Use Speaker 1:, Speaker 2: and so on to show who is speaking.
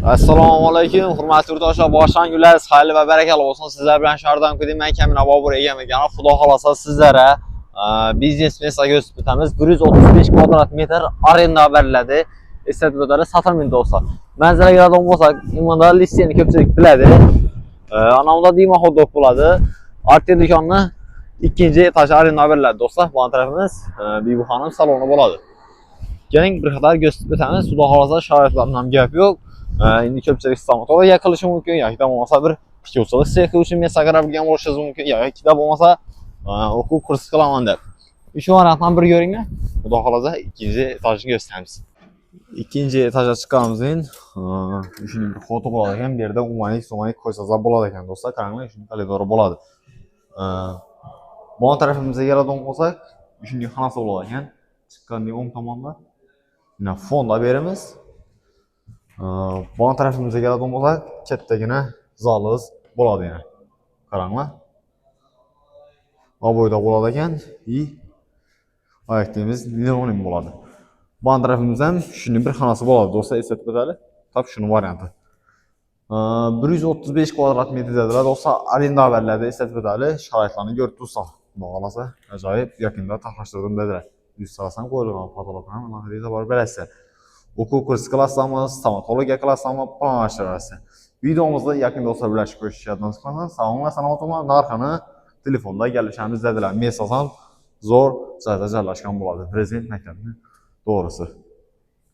Speaker 1: Assalomu alaykum, hurmatli yurtdoshlar, boshlang kunlaringiz xayrli va barakali bo'lsin. Sizlar bilan Shardam Kudim, men Kamina Bobur egam ekan. Xudo xolasa sizlarga biznes mesaga o'sib o'tamiz. 135 kvadrat metr arenda beriladi. Eslatib o'tadi, sotilmaydi do'stlar. Manzaraga qarab bo'lsak, unda listeni ko'pchilik biladi. Anamda Dima Hotdog bo'ladi. Artel do'konni ikkinchi etaj arenda beriladi do'stlar. Bu tarafimiz Bibu xonim saloni bo'ladi. Keling bir qator ko'rsatib o'tamiz. Xudo xolasa sharoitlardan ham gap yo'q. Endi ko'pchilik stomatologiya qilishi mumkin yoki bo'lmasa bir ishchilik sexi uchun men sakrab bo'lishingiz mumkin yoki bo'lmasa o'quv kursi qilaman deb. Shu variantdan bir ko'ringlar. Xudo xolasa ikkinchi etajni ko'rsatamiz. Ikkinchi etajga chiqqanimizdan shuning bir foto bo'ladi ekan. Bu yerda umumanik qo'ysalar bo'ladi ekan do'stlar. Qaranglar, shuning koridori bo'ladi. Bu tarafimizga keladigan bo'lsak, shunday xonasi bo'ladi ekan. Chiqqanning o'ng tomonda mana fonda beramiz. Bu tarafimizga keladigan bo'lsak, kattagina zalimiz bo'ladi yana. Qaranglar. Oboyda bo'ladi ekan, oyoqtimiz linoleum bo'ladi. Bu tarafimizda ham shunday bir xonasi bo'ladi do'stlar, eslatib o'tadi. Top shuni varianti. 135 kvadrat metr dedilar do'stlar, arenda beriladi, eslatib o'tadi. Sharoitlarni ko'rib tursa, bo'lmasa ajoyib yakunda taxlashtirdim dedilar. 100 so'rasam qo'yilgan patologdan mana hariza bor bilasizlar. O'quv kursi qilasizmi, stomatologiya qilasizmi, planlashtirasiz. Videomizda yaqinda olsa birlashib ko'rishishimiz qilaman. Sog'liqni sanoatini narxini telefonda gaplashamiz dedilar. Men asosan zo'r joyda joylashgan bo'ladi. Prezident maktabining to'g'risi.